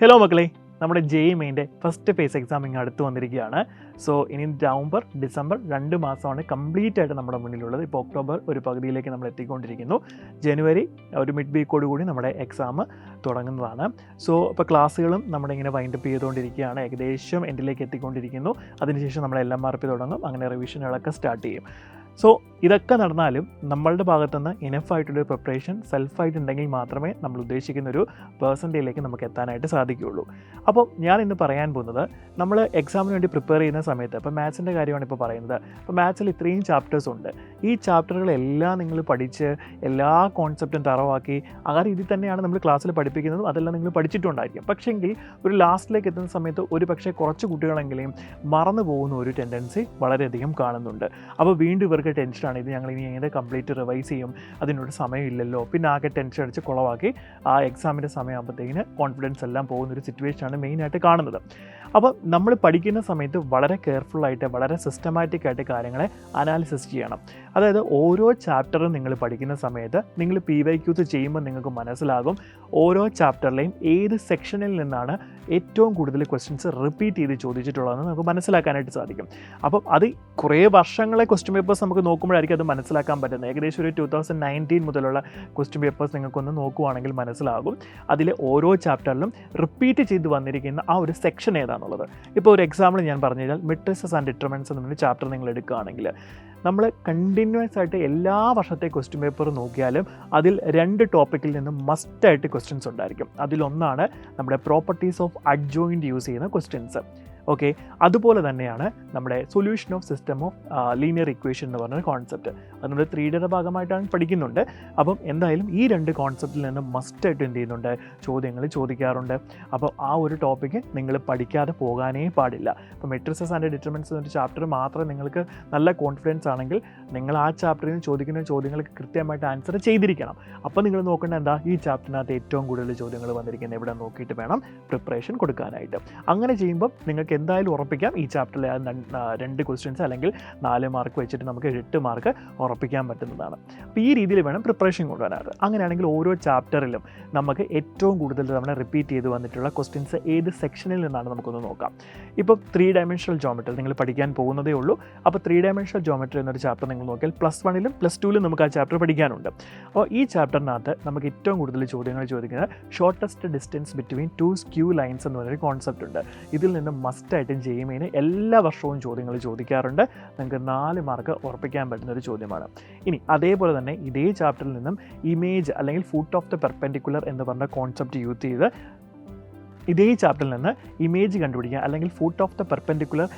Hello മക്കളെ, നമ്മുടെ JEE first phase exam ഇങ്ങ് അടുത്ത് വന്നിരിക്കുകയാണ്. സോ ഇനി നവംബർ ഡിസംബർ 2 മാസമാണ് കംപ്ലീറ്റ് ആയിട്ട് നമ്മുടെ മുന്നിലുള്ളത്. ഇപ്പോൾ ഒക്ടോബർ ഒരു പകുതിയിലേക്ക് നമ്മൾ എത്തിക്കൊണ്ടിരിക്കുന്നു. ജനുവരി ഒരു മിഡ് വീക്കോട് കൂടി നമ്മുടെ എക്സാം തുടങ്ങുന്നതാണ്. സോ ഇപ്പോൾ ക്ലാസ്സുകളും നമ്മളിങ്ങനെ വൈൻഡപ്പ് ചെയ്തുകൊണ്ടിരിക്കുകയാണ്. ഏകദേശം എൻഡിലേക്ക് എത്തിക്കൊണ്ടിരിക്കുന്നു. അതിനുശേഷം നമ്മൾ LMRP തുടങ്ങും. അങ്ങനെ റിവിഷനുകളൊക്കെ സ്റ്റാർട്ട് ചെയ്യും. സോ ഇതൊക്കെ നടന്നാലും നമ്മളുടെ ഭാഗത്തുനിന്ന് ഇനഫായിട്ടുള്ളൊരു പ്രിപ്പറേഷൻ സെൽഫായിട്ടുണ്ടെങ്കിൽ മാത്രമേ നമ്മൾ ഉദ്ദേശിക്കുന്ന ഒരു പേഴ്സൻറ്റേജിലേക്ക് നമുക്ക് എത്താനായിട്ട് സാധിക്കുകയുള്ളൂ. അപ്പോൾ ഞാൻ ഇന്ന് പറയാൻ പോകുന്നത്, നമ്മൾ എക്സാമിന് വേണ്ടി പ്രിപ്പയർ ചെയ്യുന്ന സമയത്ത്, ഇപ്പോൾ മാത്സിൻ്റെ കാര്യമാണ് ഇപ്പോൾ പറയുന്നത്. അപ്പോൾ മാത്സിൽ ഇത്രയും ചാപ്റ്റേഴ്സ് ഉണ്ട്. ഈ ചാപ്റ്ററുകളെല്ലാം നിങ്ങൾ പഠിച്ച് എല്ലാ കോൺസെപ്റ്റും തറവാക്കി ആ രീതിയിൽ തന്നെയാണ് നമ്മൾ ക്ലാസ്സിൽ പഠിപ്പിക്കുന്നതും അതെല്ലാം നിങ്ങൾ പഠിച്ചിട്ടുണ്ടായിരിക്കും. പക്ഷേങ്കിൽ ഒരു ലാസ്റ്റിലേക്ക് എത്തുന്ന സമയത്ത് ഒരു പക്ഷേ കുറച്ച് കുട്ടികളെങ്കിലും മറന്നു പോകുന്ന ഒരു ടെൻഡൻസി വളരെയധികം കാണുന്നുണ്ട്. അപ്പോൾ വീണ്ടും ഇവർക്ക് ടെൻഷനാണ്, ഇത് ഞങ്ങൾ ഇനി എങ്ങനെ കംപ്ലീറ്റ് റിവൈസ് ചെയ്യും, അതിനോട് സമയമില്ലല്ലോ, പിന്നെ ആകെ ടെൻഷൻ അടിച്ച് കുളവാക്കി ആ എക്സാമിൻ്റെ സമയമാകുമ്പോഴത്തേക്കിന് കോൺഫിഡൻസ് എല്ലാം പോകുന്നൊരു സിറ്റുവേഷനാണ് മെയിനായിട്ട് കാണുന്നത്. അപ്പോൾ നമ്മൾ പഠിക്കുന്ന സമയത്ത് വളരെ കെയർഫുള്ളായിട്ട് വളരെ സിസ്റ്റമാറ്റിക് ആയിട്ട് കാര്യങ്ങളെ അനാലിസിസ് ചെയ്യണം. അതായത് ഓരോ ചാപ്റ്ററും നിങ്ങൾ പഠിക്കുന്ന സമയത്ത് നിങ്ങൾ PYQs ചെയ്യുമ്പോൾ നിങ്ങൾക്ക് മനസ്സിലാകും ഓരോ ചാപ്റ്ററിലെയും ഏത് സെക്ഷനിൽ നിന്നാണ് ഏറ്റവും കൂടുതൽ ക്വസ്റ്റ്യൻസ് റിപ്പീറ്റ് ചെയ്ത് ചോദിച്ചിട്ടുള്ളതെന്ന് നമുക്ക് മനസ്സിലാക്കാനായിട്ട് സാധിക്കും. അപ്പം അത് കുറേ വർഷങ്ങളെ ക്വസ്റ്റ്യൻ പേപ്പേഴ്സ് നമുക്ക് നോക്കുമ്പോഴായിരിക്കും അത് മനസ്സിലാക്കാൻ പറ്റുന്നത്. ഏകദേശം ഒരു 2019 മുതലുള്ള ക്വസ്റ്റ്യൻ പേപ്പേഴ്സ് നിങ്ങൾക്കൊന്ന് നോക്കുവാണെങ്കിൽ മനസ്സിലാകും അതിൽ ഓരോ ചാപ്റ്ററിലും റിപ്പീറ്റ് ചെയ്ത് വന്നിരിക്കുന്ന ആ ഒരു സെക്ഷൻ ഏതാണെന്നുള്ളത്. ഇപ്പോൾ ഒരു എക്സാമ്പിൾ ഞാൻ പറഞ്ഞു കഴിഞ്ഞാൽ മെട്രിസസ് ആൻഡ് ഡിറ്റർമിനൻസ് എന്നൊരു ചാപ്റ്റർ നിങ്ങൾ എടുക്കുകയാണെങ്കിൽ, നമ്മൾ കണ്ടിന്യൂസ് ആയിട്ട് എല്ലാ വർഷത്തെ ക്വസ്റ്റ്യൻ പേപ്പർ നോക്കിയാലും അതിൽ 2 ടോപ്പിക്കിൽ നിന്നും മസ്റ്റായിട്ട് ക്വസ്റ്റ്യൻസ് ഉണ്ടായിരിക്കും. അതിലൊന്നാണ് നമ്മുടെ പ്രോപ്പർട്ടീസ് ഓഫ് അഡ്ജോയിൻറ്റ് യൂസ് ചെയ്യുന്ന ക്വസ്റ്റ്യൻസ്. ഓക്കെ, അതുപോലെ തന്നെയാണ് നമ്മുടെ solution of system of linear equation എന്ന് പറഞ്ഞ കോൺസെപ്റ്റ്. അത് നമ്മൾ 3Dയുടെ ഭാഗമായിട്ടാണ് പഠിക്കുന്നുണ്ട്. അപ്പം എന്തായാലും ഈ 2 കോൺസെപ്റ്റിൽ നിന്ന് മസ്റ്റായിട്ട് എന്ത് ചെയ്യുന്നുണ്ട്, ചോദ്യങ്ങൾ ചോദിക്കാറുണ്ട്. അപ്പോൾ ആ ഒരു ടോപ്പിക്ക് നിങ്ങൾ പഠിക്കാതെ പോകാനേ പാടില്ല. അപ്പോൾ മെട്രിസസ് ആൻഡ് ഡിറ്റർമിനൻസ് എന്നൊരു ചാപ്റ്റർ മാത്രം നിങ്ങൾക്ക് നല്ല കോൺഫിഡൻസ് ആണെങ്കിൽ നിങ്ങൾ ആ ചാപ്റ്ററിൽ നിന്ന് ചോദിക്കുന്ന ചോദ്യങ്ങൾക്ക് കൃത്യമായിട്ട് ആൻസർ ചെയ്തിരിക്കണം. അപ്പോൾ നിങ്ങൾ നോക്കേണ്ട എന്താ, ഈ ചാപ്റ്ററിനകത്ത് ഏറ്റവും കൂടുതൽ ചോദ്യങ്ങൾ വന്നിരിക്കുന്നത് എവിടെ നോക്കിയിട്ട് വേണം പ്രിപ്പറേഷൻ കൊടുക്കാനായിട്ട്. അങ്ങനെ ചെയ്യുമ്പോൾ നിങ്ങൾക്ക് എന്തായാലും ഉറപ്പിക്കാം ഈ ചാപ്റ്ററിലെ 2 ക്വസ്റ്റ്യൻസ് അല്ലെങ്കിൽ 4 മാർക്ക് വെച്ചിട്ട് നമുക്ക് 8 മാർക്ക് ഉറപ്പിക്കാൻ പറ്റുന്നതാണ്. അപ്പോൾ ഈ രീതിയിൽ വേണം പ്രിപ്പറേഷൻ കൊണ്ടുവരാറ്. അങ്ങനെയാണെങ്കിൽ ഓരോ ചാപ്റ്ററിലും നമുക്ക് ഏറ്റവും കൂടുതൽ തവണ റിപ്പീറ്റ് ചെയ്ത് വന്നിട്ടുള്ള ക്വസ്റ്റ്യൻസ് ഏത് സെക്ഷനിൽ നിന്നാണ് നമുക്കൊന്ന് നോക്കാം. ഇപ്പോൾ 3 ഡയമെൻഷണൽ ജോമെട്രി നിങ്ങൾ പഠിക്കാൻ പോകുന്നതേ ഉള്ളൂ. അപ്പോൾ 3 ഡയമെൻഷണൽ ജോമെട്രി എന്നൊരു ചാപ്റ്റർ നിങ്ങൾ നോക്കിയാൽ +1ലും +2ലും നമുക്ക് ആ ചാപ്റ്റർ പഠിക്കാനുണ്ട്. അപ്പോൾ ഈ ചാപ്റ്ററിനകത്ത് നമുക്ക് ഏറ്റവും കൂടുതൽ ചോദ്യങ്ങൾ ചോദിക്കുന്നത് shortest distance between 2 skew lines എന്ന് പറയുന്നൊരു കോൺസെപ്റ്റ് ഉണ്ട്. ഇതിൽ നിന്ന് മസ്റ്റായിട്ടും JEE എല്ലാ വർഷവും ചോദ്യങ്ങൾ ചോദിക്കാറുണ്ട്. നിങ്ങൾക്ക് 4 മാർക്ക് ഉറപ്പിക്കാൻ പറ്റുന്ന ഒരു ചോദ്യമാണ്. ഇനി അതേപോലെ തന്നെ ഇതേ ചാപ്റ്ററിൽ നിന്നും ഇമേജ് അല്ലെങ്കിൽ ഫുട്ട് ഓഫ് ദ പെർപെൻഡിക്കുലർ എന്ന് പറഞ്ഞ കോൺസെപ്റ്റ് യൂസ് ചെയ്ത് ഇതേ ചാപ്റ്ററിൽ നിന്ന് ഇമേജ് കണ്ടുപിടിക്കുക അല്ലെങ്കിൽ foot of the perpendicular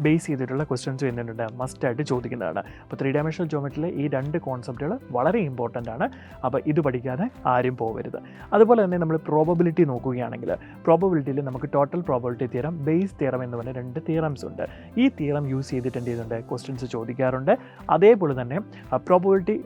base ചെയ്തിട്ടുള്ള ക്വസ്റ്റ്യൻസ് എന്തുണ്ട് മസ്റ്റായിട്ട് ചോദിക്കുന്നതാണ്. അപ്പോൾ 3 ഡയമെൻഷണൽ ജോമെട്രിയിലെ ഈ 2 കോൺസെപ്റ്റുകൾ വളരെ ഇമ്പോർട്ടൻ്റ് ആണ്. അപ്പോൾ ഇത് പഠിക്കാതെ ആരും പോകരുത്. അതുപോലെ തന്നെ നമ്മൾ പ്രോബബിലിറ്റി നോക്കുകയാണെങ്കിൽ പ്രോബബിലിറ്റിയിൽ നമുക്ക് total probability theorem, base theorem എന്ന് പറഞ്ഞ 2 തിയറംസ് ഉണ്ട്. ഈ തിയറം യൂസ് ചെയ്തിട്ട് എന്ത് ചെയ്യുന്നുണ്ട്, ക്വസ്റ്റ്യൻസ് ചോദിക്കാറുണ്ട്. അതേപോലെ തന്നെ probability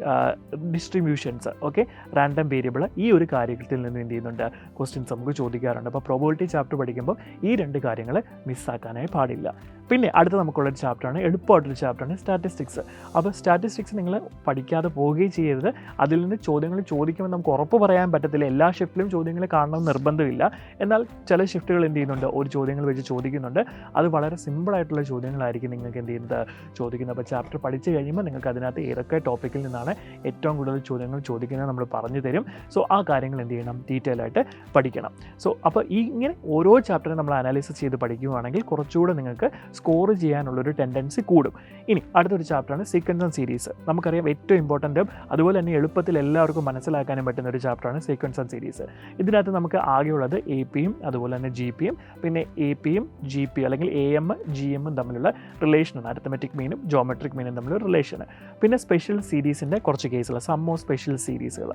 distributions, okay, random variable, ഈ ഒരു കാര്യത്തിൽ നിന്ന് എന്ത് ചെയ്യുന്നുണ്ട് ക്വസ്റ്റ്യൻസ് നമുക്ക് ചോദിക്കാറുണ്ട്. അപ്പോൾ പ്രോബബിലിറ്റി ചാപ്റ്റർ പഠിക്കുമ്പോൾ ഈ 2 കാര്യങ്ങൾ മിസ്സാക്കാനായി പാടില്ല. പിന്നെ അടുത്ത നമുക്കുള്ളൊരു ചാപ്റ്ററാണ്, എളുപ്പമായിട്ടൊരു ചാപ്റ്ററാണ് സ്റ്റാറ്റിസ്റ്റിക്സ്. അപ്പോൾ സ്റ്റാറ്റിസ്റ്റിക്സ് നിങ്ങൾ പഠിക്കാതെ പോവുകയും ചെയ്യരുത്. അതിൽ നിന്ന് ചോദ്യങ്ങൾ ചോദിക്കുമ്പോൾ നമുക്ക് ഉറപ്പ് പറയാൻ പറ്റത്തില്ല. എല്ലാ ഷിഫ്റ്റിലും ചോദ്യങ്ങൾ കാണണമെന്ന് നിർബന്ധമില്ല. എന്നാൽ ചില ഷിഫ്റ്റുകൾ എന്ത് ചെയ്യുന്നുണ്ട്, ഒരു ചോദ്യങ്ങൾ വെച്ച് ചോദിക്കുന്നുണ്ട്. അത് വളരെ സിമ്പിളായിട്ടുള്ള ചോദ്യങ്ങളായിരിക്കും നിങ്ങൾക്ക് എന്ത് ചെയ്യുന്നത് ചോദിക്കുന്നത്. അപ്പോൾ ചാപ്റ്റർ പഠിച്ചു കഴിയുമ്പോൾ നിങ്ങൾക്ക് അതിനകത്ത് ഏതൊക്കെ ടോപ്പിക്കിൽ നിന്നാണ് ഏറ്റവും കൂടുതൽ ചോദ്യങ്ങൾ ചോദിക്കുന്നത് നമ്മൾ പറഞ്ഞു തരും. സോ ആ കാര്യങ്ങൾ എന്ത് ചെയ്യണം, ഡീറ്റെയിൽ ആയിട്ട് പഠിക്കണം. സോ അപ്പോൾ ഇങ്ങനെ ഓരോ ചാപ്റ്ററും നമ്മൾ അനാലിസിസ് ചെയ്ത് പഠിക്കുകയാണെങ്കിൽ കുറച്ചുകൂടെ നിങ്ങൾക്ക് സ്കോർ ചെയ്യാനുള്ളൊരു ടെൻഡൻസി കൂടും. ഇനി അടുത്തൊരു ചാപ്റ്ററാണ് സീക്വൻസ് ആൻഡ് സീരീസ്. നമുക്കറിയാം ഏറ്റവും ഇമ്പോർട്ടൻറ്റും അതുപോലെ തന്നെ എളുപ്പത്തിൽ എല്ലാവർക്കും മനസ്സിലാക്കാനും പറ്റുന്ന ഒരു ചാപ്റ്ററാണ് സീക്വൻസ് ആൻഡ് സീരീസ്. ഇതിനകത്ത് നമുക്ക് ആകെയുള്ളത് APയും അതുപോലെ തന്നെ GPയും പിന്നെ APയും GP അല്ലെങ്കിൽ AM GM തമ്മിലുള്ള റിലേഷനാണ്. അരിത്തമെറ്റിക് മീനും ജോമെട്രിക് മീനും തമ്മിലുള്ള റിലേഷന്. പിന്നെ സ്പെഷ്യൽ സീരീസിൻ്റെ കുറച്ച് കേസുകൾ, സം ഓഫ് സ്പെഷ്യൽ സീരീസുകൾ,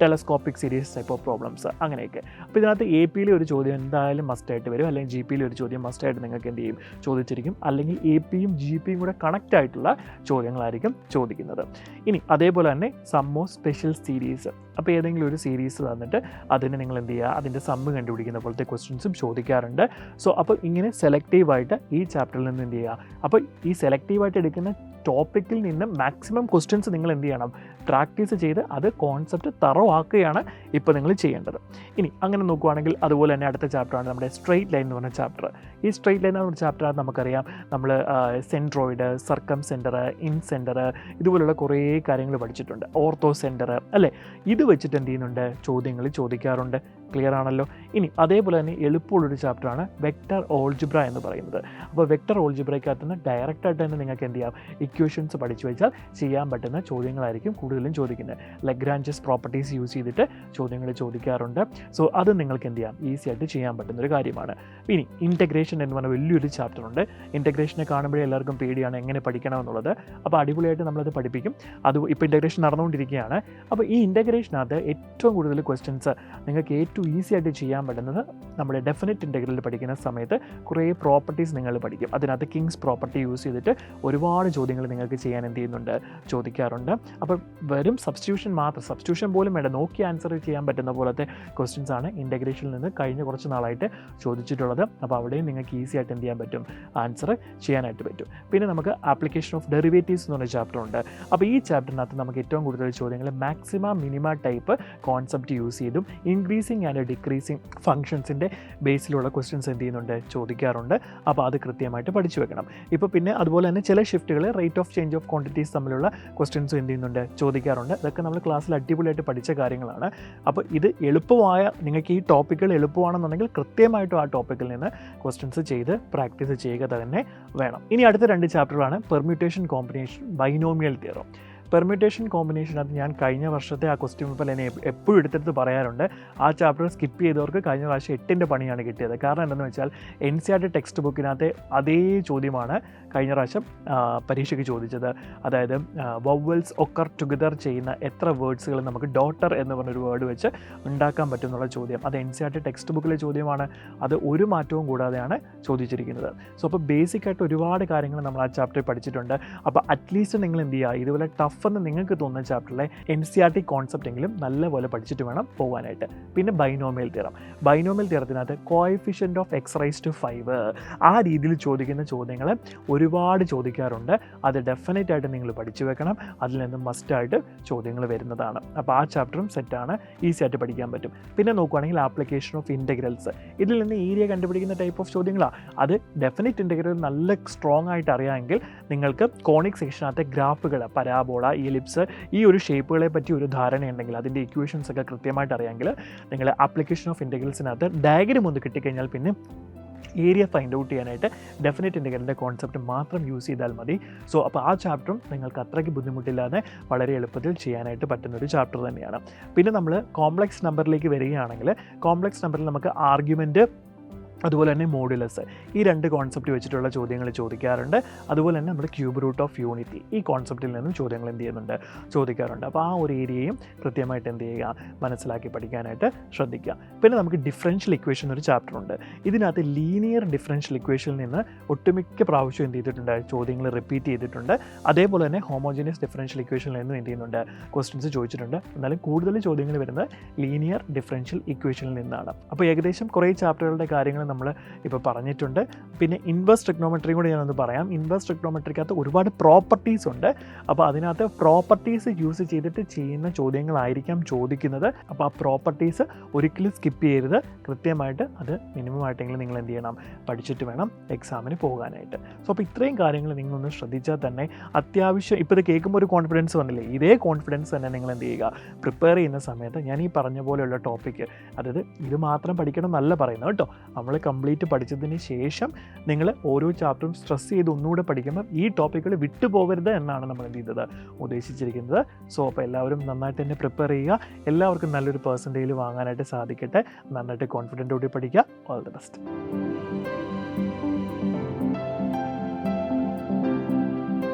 telescopic series type of problems, അങ്ങനെയൊക്കെ. അപ്പോൾ ഇതിനകത്ത് APയിലെ ഒരു ചോദ്യം എന്തായാലും മസ്റ്റായിട്ട് വരും, അല്ലെങ്കിൽ GPയിലെ ഒരു ചോദ്യം മസ്റ്റായിട്ട് നിങ്ങൾക്ക് എന്ത് ചെയ്യും ചോദിച്ചിരിക്കും. അല്ലെങ്കിൽ APയും GPയും കൂടെ കണക്റ്റ് ആയിട്ടുള്ള ചോദ്യങ്ങളായിരിക്കും ചോദിക്കുന്നത്. ഇനി അതേപോലെ തന്നെ സം ഓഫ് സ്പെഷ്യൽ സീരീസ്. അപ്പോൾ ഏതെങ്കിലും ഒരു സീരീസ് തന്നിട്ട് അതിന് നിങ്ങൾ എന്ത് ചെയ്യുക, അതിൻ്റെ സമ്മ് കണ്ടുപിടിക്കുന്ന പോലത്തെ ക്വസ്റ്റ്യൻസും ചോദിക്കാറുണ്ട്. സോ അപ്പോൾ ഇങ്ങനെ സെലക്റ്റീവായിട്ട് ഈ ചാപ്റ്ററിൽ നിന്ന് എന്ത് ചെയ്യുക, അപ്പോൾ ഈ സെലക്റ്റീവായിട്ട് എടുക്കുന്ന ടോപ്പിക്കിൽ നിന്ന് മാക്സിമം ക്വസ്റ്റ്യൻസ് നിങ്ങൾ എന്ത് ചെയ്യണം, പ്രാക്ടീസ് ചെയ്ത് അത് കോൺസെപ്റ്റ് തറവാക്കുകയാണ് ഇപ്പോൾ നിങ്ങൾ ചെയ്യേണ്ടത്. ഇനി അങ്ങനെ നോക്കുകയാണെങ്കിൽ അതുപോലെ തന്നെ അടുത്ത അടുത്ത ചാപ്റ്ററാണ് നമ്മുടെ സ്ട്രെയിറ്റ് ലൈൻ എന്ന് പറഞ്ഞ ചാപ്റ്റർ. ഈ സ്ട്രെയിറ്റ് ലൈൻ എന്ന് പറഞ്ഞ ചാപ്റ്റർ നമുക്കറിയാം, നമ്മൾ സെൻട്രോയിഡ്, സർക്കം സെൻറ്റർ, ഇൻ സെൻറ്റർ, ഇതുപോലുള്ള കുറേ കാര്യങ്ങൾ പഠിച്ചിട്ടുണ്ട്. ഓർത്തോ സെൻറ്റർ അല്ലേ? ഇത് വെച്ചിട്ട് എന്ത് ചെയ്യുന്നുണ്ട്, ചോദ്യങ്ങൾ ചോദിക്കാറുണ്ട്. ക്ലിയർ ആണല്ലോ. ഇനി അതേപോലെ തന്നെ എളുപ്പമുള്ളൊരു ചാപ്റ്ററാണ് വെക്റ്റർ ഓൾജിബ്ര എന്ന് പറയുന്നത്. അപ്പോൾ വെക്റ്റർ ഓൾജിബ്രയ്ക്കകത്ത് നിന്ന് ഡയറക്റ്റായിട്ട് തന്നെ നിങ്ങൾക്ക് എന്ത് ചെയ്യാം, ഇക്വേഷൻസ് പഠിച്ചു വെച്ചാൽ ചെയ്യാൻ പറ്റുന്ന ചോദ്യങ്ങളായിരിക്കും കൂടുതലും ചോദിക്കുന്നത്. ലഗ്രാഞ്ചസ് പ്രോപ്പർട്ടീസ് യൂസ് ചെയ്തിട്ട് ചോദ്യങ്ങൾ ചോദിക്കാറുണ്ട്. സോ അത് നിങ്ങൾക്ക് എന്ത് ചെയ്യാം, ഈസി ആയിട്ട് ചെയ്യാൻ പറ്റുന്നൊരു കാര്യമാണ്. ഇനി ഇൻറ്റഗ്രേഷൻ എന്ന് പറഞ്ഞ വലിയൊരു ചാപ്റ്ററുണ്ട്. ഇൻറ്റഗ്രേഷനെ കാണുമ്പോഴേ എല്ലാവർക്കും പേടിയാണ് എങ്ങനെ പഠിക്കണമെന്നുള്ളത്. അപ്പോൾ അടിപൊളിയായിട്ട് നമ്മളത് പഠിപ്പിക്കും. അത് ഇപ്പോൾ ഇൻറ്റഗ്രേഷൻ നടന്നുകൊണ്ടിരിക്കുകയാണ്. അപ്പോൾ ഈ ഇൻറ്റഗ്രേഷനകത്ത് ഏറ്റവും കൂടുതൽ ക്വസ്റ്റ്യൻസ് നിങ്ങൾക്ക് ഏറ്റവും ഈസി ആയിട്ട് ചെയ്യാൻ പറ്റുന്നത് നമ്മുടെ ഡെഫിനിറ്റ് ഇൻറ്റഗ്രൽ പഠിക്കുന്ന സമയത്ത് കുറേ പ്രോപ്പർട്ടീസ് നിങ്ങൾ പഠിക്കും. അതിനകത്ത് കിങ്സ് പ്രോപ്പർട്ടി യൂസ് ചെയ്തിട്ട് ഒരുപാട് ചോദ്യങ്ങൾ നിങ്ങൾക്ക് ചെയ്യാൻ എന്ത് ചെയ്യുന്നുണ്ട്, ചോദിക്കാറുണ്ട്. അപ്പോൾ വെറും സബ്സ്റ്റിറ്റ്യൂഷൻ പോലും വേണ്ട, നോക്കി ആൻസർ ചെയ്യാൻ പറ്റുന്ന പോലത്തെ ക്വസ്റ്റ്യൻസ് ആണ് ഇൻറ്റഗ്രേഷനിൽ നിന്ന് കഴിഞ്ഞ കുറച്ച് നാളായിട്ട് ചോദിച്ചിട്ടുള്ളത്. അപ്പോൾ അവിടെയും നിങ്ങൾക്ക് ഈസി ആയിട്ട് എന്ത് ചെയ്യാൻ പറ്റും, ആൻസർ ചെയ്യാനായിട്ട് പറ്റും. പിന്നെ നമുക്ക് ആപ്ലിക്കേഷൻ ഓഫ് ഡെറിവേറ്റീവ്സ് എന്ന് പറഞ്ഞ ചാപ്റ്റർ ഉണ്ട്. അപ്പോൾ ഈ ചാപ്റ്ററിനകത്ത് നമുക്ക് ഏറ്റവും കൂടുതൽ ചോദ്യങ്ങൾ maxima minima type concept use ചെയ്തും ഇൻക്രീസിങ് ആൻഡ് ഡിക്രീസിങ് ഫംഗ്ഷൻസിൻ്റെ ബേസിലുള്ള ക്വസ്റ്റ്യൻസ് എന്ത് ചെയ്യുന്നുണ്ട്, ചോദിക്കാറുണ്ട്. അപ്പോൾ അത് കൃത്യമായിട്ട് പഠിച്ചു വെക്കണം. ഇപ്പോൾ പിന്നെ അതുപോലെ തന്നെ ചില ഷിഫ്റ്റുകൾ rate of change of quantities തമ്മിലുള്ള ക്വസ്റ്റ്യൻസ് എന്ത് ചെയ്യുന്നുണ്ട്, ചോദിക്കാറുണ്ട്. ഇതൊക്കെ നമ്മൾ ക്ലാസ്സിൽ അടിപൊളിയായിട്ട് പഠിച്ച കാര്യങ്ങളാണ്. അപ്പോൾ ഇത് എളുപ്പമായ, നിങ്ങൾക്ക് ഈ ടോപ്പിക്കുകൾ എളുപ്പമാണെന്നുണ്ടെങ്കിൽ കൃത്യമായിട്ടും ആ ടോപ്പിക്കിൽ നിന്ന് ക്വസ്റ്റ്യൻസ് ചെയ്ത് പ്രാക്ടീസ് ചെയ്യുക തന്നെ വേണം. ഇനി അടുത്ത 2 ചാപ്റ്ററാണ് permutation, combination, binomial theorem. Permutation കോമ്പിനേഷനകത്ത് ഞാൻ കഴിഞ്ഞ വർഷത്തെ ആ ക്വസ്റ്റ്യൻ പേപ്പർ എന്നെ എപ്പോഴും എടുത്തെടുത്ത് പറയാറുണ്ട്. ആ ചാപ്റ്റർ സ്കിപ്പ് ചെയ്തവർക്ക് കഴിഞ്ഞ പ്രാവശ്യം 8ൻ്റെ പണിയാണ് കിട്ടിയത്. കാരണം എന്തെന്ന് വെച്ചാൽ NCERT ടെക്സ്റ്റ് ബുക്കിനകത്തെ അതേ ചോദ്യമാണ് കഴിഞ്ഞ പ്രാവശ്യം പരീക്ഷയ്ക്ക് ചോദിച്ചത്. അതായത് വവ്വൽസ് ഒക്കർ ടുഗദർ ചെയ്യുന്ന എത്ര വേർഡ്സുകൾ നമുക്ക് ഡോട്ടർ എന്ന് പറഞ്ഞൊരു വേർഡ് വെച്ച് ഉണ്ടാക്കാൻ പറ്റും എന്നുള്ള ചോദ്യം. അത് NCERT ടെക്സ്റ്റ് ബുക്കിലെ ചോദ്യമാണ്. അത് ഒരു മാറ്റവും കൂടാതെയാണ് ചോദിച്ചിരിക്കുന്നത്. സോ അപ്പോൾ ബേസിക്കായിട്ട് ഒരുപാട് കാര്യങ്ങൾ നമ്മൾ ആ ചാപ്റ്ററിൽ പഠിച്ചിട്ടുണ്ട്. അപ്പോൾ അറ്റ്ലീസ്റ്റ് നിങ്ങൾ എന്ത് ചെയ്യുക, ഇതുപോലെ ടഫ് എന്ന് നിങ്ങൾക്ക് തോന്നുന്ന ചാപ്റ്ററിലെ NCERT കോൺസെപ്റ്റ് എങ്കിലും നല്ലപോലെ പഠിച്ചിട്ട് വേണം പോകാനായിട്ട്. പിന്നെ ബൈനോമിയൽ തിയറത്തിനകത്ത് coefficient of x raise to 5 ആ രീതിയിൽ ചോദിക്കുന്ന ചോദ്യങ്ങൾ ഒരുപാട് ചോദിക്കാറുണ്ട്. അത് ഡെഫിനറ്റ് ആയിട്ട് നിങ്ങൾ പഠിച്ചു വെക്കണം. അതിൽ നിന്നും മസ്റ്റായിട്ട് ചോദ്യങ്ങൾ വരുന്നതാണ്. അപ്പോൾ ആ ചാപ്റ്ററും സെറ്റാണ്, ഈസി ആയിട്ട് പഠിക്കാൻ പറ്റും. പിന്നെ നോക്കുകയാണെങ്കിൽ ആപ്ലിക്കേഷൻ ഓഫ് ഇൻറ്റഗ്രൽസ്, ഇതിൽ നിന്ന് ഏരിയ കണ്ടുപിടിക്കുന്ന ടൈപ്പ് ഓഫ് ചോദ്യങ്ങളാണ്. അത് ഡെഫിനിറ്റ് ഇൻറ്റഗ്രൽ നല്ല സ്ട്രോങ് ആയിട്ട് അറിയാമെങ്കിൽ നിങ്ങൾക്ക് കോണിക് സെക്ഷനകത്തെ ഗ്രാഫുകൾ, പരാബോള, എലിപ്സ്, ഈ ഒരു ഷേപ്പുകളെ പറ്റി ഒരു ധാരണയുണ്ടെങ്കിൽ, അതിൻ്റെ ഇക്വേഷൻസ് ഒക്കെ കൃത്യമായിട്ട് അറിയാമെങ്കിൽ നിങ്ങൾ ആപ്ലിക്കേഷൻ ഓഫ് ഇൻറ്റഗ്രൽസിനകത്ത് ഡയഗ്രം ഒന്ന് കിട്ടിക്കഴിഞ്ഞാൽ പിന്നെ ഏരിയ ഫൈൻഡ് ഔട്ട് ചെയ്യാനായിട്ട് ഡെഫിനിറ്റ് ഇൻറ്റഗ്രലിൻ്റെ കോൺസെപ്റ്റ് മാത്രം യൂസ് ചെയ്താൽ മതി. സോ അപ്പോൾ ആ ചാപ്റ്ററും നിങ്ങൾക്ക് അത്രയ്ക്ക് ബുദ്ധിമുട്ടില്ലാതെ വളരെ എളുപ്പത്തിൽ ചെയ്യാനായിട്ട് പറ്റുന്നൊരു ചാപ്റ്റർ തന്നെയാണ്. പിന്നെ നമ്മൾ കോംപ്ലക്സ് നമ്പറിലേക്ക് വരികയാണെങ്കിൽ കോംപ്ലക്സ് നമ്പറിൽ നമുക്ക് ആർഗ്യുമെൻറ്റ്, അതുപോലെ തന്നെ മോഡുലസ്, ഈ 2 കോൺസെപ്റ്റ് വെച്ചിട്ടുള്ള ചോദ്യങ്ങൾ ചോദിക്കാറുണ്ട്. അതുപോലെ തന്നെ നമ്മുടെ ക്യൂബ് റൂട്ട് ഓഫ് യൂണിറ്റി, ഈ കോൺസെപ്റ്റിൽ നിന്നും ചോദ്യങ്ങൾ എന്ത് ചെയ്യുന്നുണ്ട്, ചോദിക്കാറുണ്ട്. അപ്പോൾ ആ ഒരു ഏരിയയും കൃത്യമായിട്ട് എന്ത് ചെയ്യുക, മനസ്സിലാക്കി പഠിക്കാനായിട്ട് ശ്രദ്ധിക്കുക. പിന്നെ നമുക്ക് ഡിഫറൻഷ്യൽ ഇക്വേഷൻ ഒരു ചാപ്റ്റർ ഉണ്ട്. ഇതിനകത്ത് ലീനിയർ ഡിഫറൻഷ്യൽ ഇക്വേഷനിൽ നിന്ന് ഒട്ടുമിക്ക പ്രാവശ്യം എന്ത് ചെയ്തിട്ടുണ്ട്, ചോദ്യങ്ങൾ റിപ്പീറ്റ് ചെയ്തിട്ടുണ്ട്. അതേപോലെ തന്നെ ഹോമോജീനിയസ് ഡിഫറൻഷ്യൽ ഇക്വേഷനിൽ നിന്നും എന്ത് ചെയ്യുന്നുണ്ട്, ക്വസ്റ്റ്യൻസ് ചോദിച്ചിട്ടുണ്ട്. എന്നാലും കൂടുതൽ ചോദ്യങ്ങൾ വരുന്നത് ലീനിയർ ഡിഫറൻഷ്യൽ ഇക്വേഷനിൽ നിന്നാണ്. അപ്പോൾ ഏകദേശം കുറേ ചാപ്റ്ററുകളുടെ കാര്യങ്ങൾ നമ്മൾ ഇപ്പോൾ പറഞ്ഞിട്ടുണ്ട്. പിന്നെ ഇൻവേഴ്സ് ട്രിഗ്നോമെട്രി കൂടി ഞാനൊന്ന് പറയാം. ഇൻവേഴ്സ് ട്രിഗ്നോമെട്രിക്കകത്ത് ഒരുപാട് പ്രോപ്പർട്ടീസ് ഉണ്ട്. അപ്പോൾ അതിനകത്ത് പ്രോപ്പർട്ടീസ് യൂസ് ചെയ്തിട്ട് ചെയ്യുന്ന ചോദ്യങ്ങളായിരിക്കാം ചോദിക്കുന്നത്. അപ്പോൾ ആ പ്രോപ്പർട്ടീസ് ഒരിക്കലും സ്കിപ്പ് ചെയ്യരുത്. കൃത്യമായിട്ട് അത് മിനിമം ആയിട്ടെങ്കിലും നിങ്ങൾ എന്ത് ചെയ്യണം, പഠിച്ചിട്ട് വേണം എക്സാമിന് പോകാനായിട്ട്. സോ അപ്പോൾ ഇത്രയും കാര്യങ്ങൾ നിങ്ങളൊന്ന് ശ്രദ്ധിച്ചാൽ തന്നെ അത്യാവശ്യം, ഇപ്പോൾ ഇത് കേൾക്കുമ്പോൾ ഒരു കോൺഫിഡൻസ് വന്നില്ലേ, ഇതേ കോൺഫിഡൻസ് തന്നെ നിങ്ങൾ എന്ത് ചെയ്യുക, പ്രിപ്പയർ ചെയ്യുന്ന സമയത്ത് ഞാൻ ഈ പറഞ്ഞ പോലെയുള്ള ടോപ്പിക്ക്, അതായത് ഇത് മാത്രം പഠിക്കണം എന്നല്ല പറയുന്നത് കേട്ടോ, നമ്മൾ കംപ്ലീറ്റ് പഠിച്ചതിന് ശേഷം നിങ്ങൾ ഓരോ ചാപ്റ്ററും സ്ട്രെസ് ചെയ്ത് ഒന്നുകൂടെ പഠിക്കുമ്പോൾ ഈ ടോപ്പിക്കുകൾ വിട്ടു പോകരുത് എന്നാണ് നമ്മൾ എന്ത് ചെയ്തത്, ഉദ്ദേശിച്ചിരിക്കുന്നത്. സോ അപ്പോൾ എല്ലാവരും നന്നായിട്ട് തന്നെ പ്രിപ്പയർ ചെയ്യുക. എല്ലാവർക്കും നല്ലൊരു പെർസെൻറ്റേജ് വാങ്ങാനായിട്ട് സാധിക്കട്ടെ. നന്നായിട്ട് കോൺഫിഡൻറ്റോടെ പഠിക്കുക. All the best.